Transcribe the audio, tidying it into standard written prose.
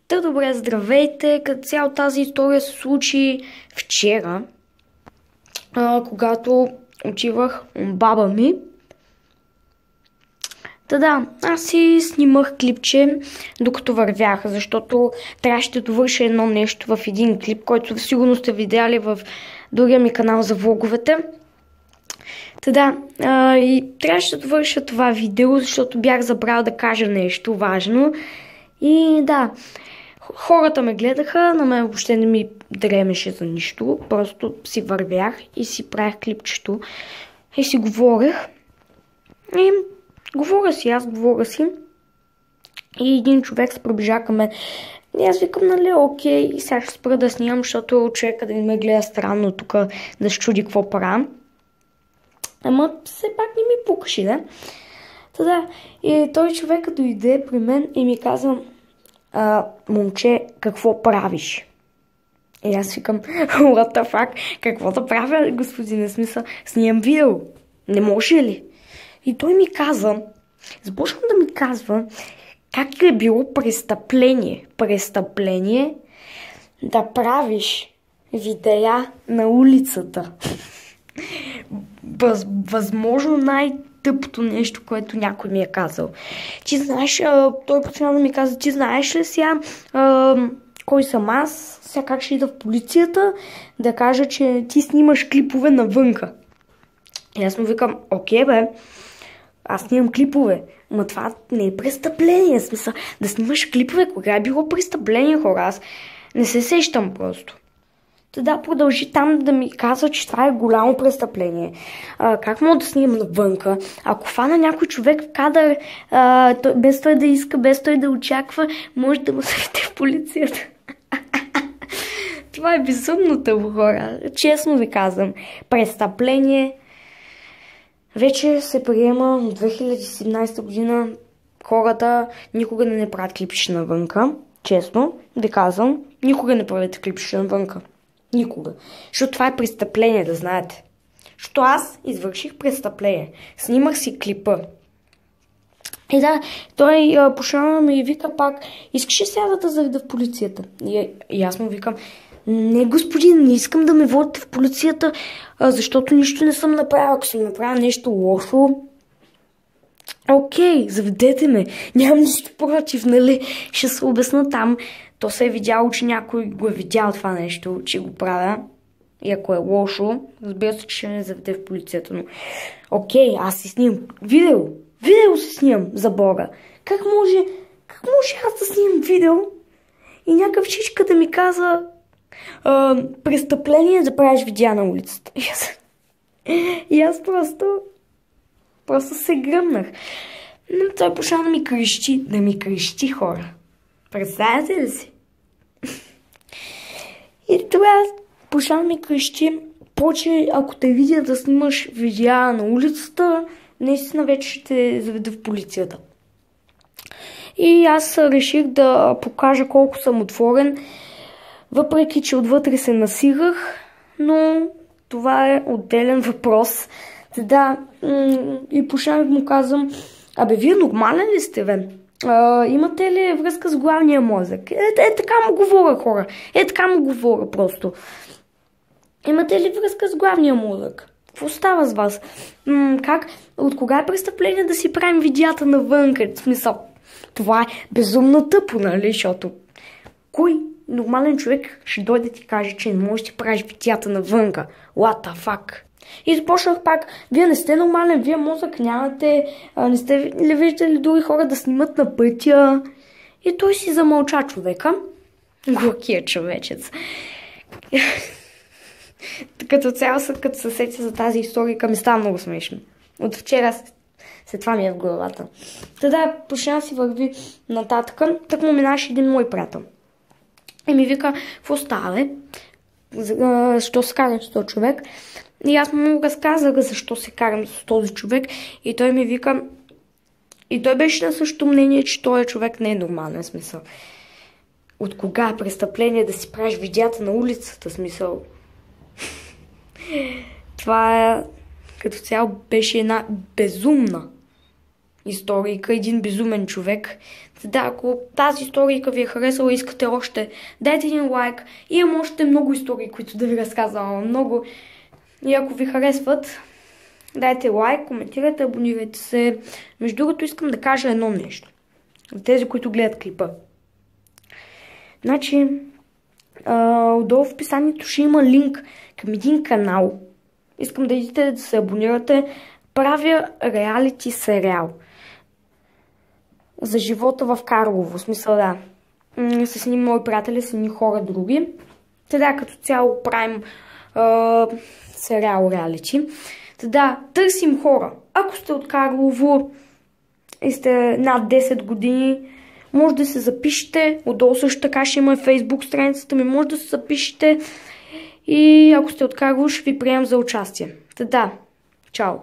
Та добре, здравейте! Като цяло тази история се случи вчера, когато отивах баба ми. Та да, аз си снимах клипче, докато вървях, защото трябваше да довърша едно нещо в един клип, който сигурно сте видяли в другия ми канал за влоговете. Та да, и трябваше да довърша това видео, защото бях забрала да кажа нещо важно. И да, хората ме гледаха, на мен въобще не ми дремеше за нищо. Просто си вървях и си правих клипчето и си говорех. И аз говоря си. И един човек се приближа към мен. И аз викам, нали, окей, и сега ще спра да снимам, защото човека да не ме гледа странно тук, да се чуди какво правя. Ама все пак не ми пукаше, да? Та да, и той човек дойде при мен и ми казва, момче, какво правиш? И аз викам, what the fuck, какво да правя, господине, смисъл, снимам видео, не може ли? И той ми каза, започна да ми казва, как е било престъпление да правиш видеа на улицата. Възможно най-тъпото нещо, което някой ми е казал. Ти знаеш, той постоянно ми каза, ти знаеш ли сега кой съм аз, сега как ще ида в полицията, да кажа, че ти снимаш клипове навънка. И аз му викам, окей бе, аз снимам клипове, но това не е престъпление, смисъл, да снимаш клипове, кога е било престъпление, хора, аз не се сещам просто. Да, продължи там да ми казва, че това е голямо престъпление. Как мога да снимам навънка? Ако фана някой човек в кадър, без той да иска, без той да очаква, може да му съвете в полицията. Това е безумно тъпо, хора. Честно ви казвам. Престъпление. Вече се приема от 2017 година. Хората никога не правят клипчета навънка. Честно ви казвам. Никога не правите клипчета навънка. Никога. Защото това е престъпление, да знаете. Защото аз извърших престъпление. Снимах си клипа. И да, той почна ми вика пак, искаш ли сега да заведа в полицията? И аз му викам, не господин, не искам да ме водите в полицията, защото нищо не съм направил. Ако съм направил нещо лошо, окей, заведете ме. Нямам нищо против, нали? Ще се обясна там. То се е видяло, че някой го е видял това нещо, че го правя. И ако е лошо, разбира се, че ще не заведе в полицията. Но окей, аз си снимам видео. Видео си снимам, за Бога. Как може аз да снимам видео и някакъв чичка да ми казва престъпление да правиш видеа на улицата. И аз просто се гръмнах. Но той почна да ми крещи, хора. Представяте ли си? И тогава почна да ми крещи, поче ако те видя да снимаш видеа на улицата, наистина вече ще те заведа в полицията. И аз реших да покажа колко съм отворен, въпреки че отвътре се насирах, но това е отделен въпрос. Да, и почнах да му казвам, вие нормален ли сте, бе? Имате ли връзка с главния мозък? Така му говоря, хора. Така му говоря просто. Имате ли връзка с главния мозък? Какво става с вас? Как? От кога е престъпление да си правим видеята навънка? В смисъл, това е безумно тъпо, нали? Защото кой нормален човек ще дойде да ти каже, че не можеш да ти правиш видеята навънка? What the fuck? И започнах пак, вие не сте нормален, вие мозък нямате, не сте ли виждали други хора да снимат на пътя? И той си замълча човека. Горкия човечец. Като цяло, като се сетя за тази история, ми става много смешно. От вчера след това ми е в главата. Тогава почна си върви нататък, так му минаше един мой приятел. И ми вика, какво става, бе? Защо се карам с този човек? И аз му разказах защо се карам с този човек. И той ми вика... И той беше на същото мнение, че този човек не е нормален, смисъл. От кога е престъпление да си правиш видеята на улицата, смисъл? Това като цяло беше една безумна историйка, един безумен човек. Да, ако тази историйка ви е харесала и искате още, дайте един лайк. Имам още много истории, които да ви разказвам. Много. И ако ви харесват, дайте лайк, коментирайте, абонирайте се. Между другото искам да кажа едно нещо. За тези, които гледат клипа. Значи, отдолу в описанието ще има линк към един канал. Искам да идете да се абонирате. Правя реалити сериал за живота в Карлово. В смисъл, да. С едни мои приятели, с едни хора други. Teda като цяло правим сериал реалити. Да, търсим хора. Ако сте от Карлово и сте над 10 години, може да се запишете. Отдолу също така ще има Facebook страницата ми. Може да се запишете. И ако сте от Карлово, ще ви приемам за участие. Да, чао!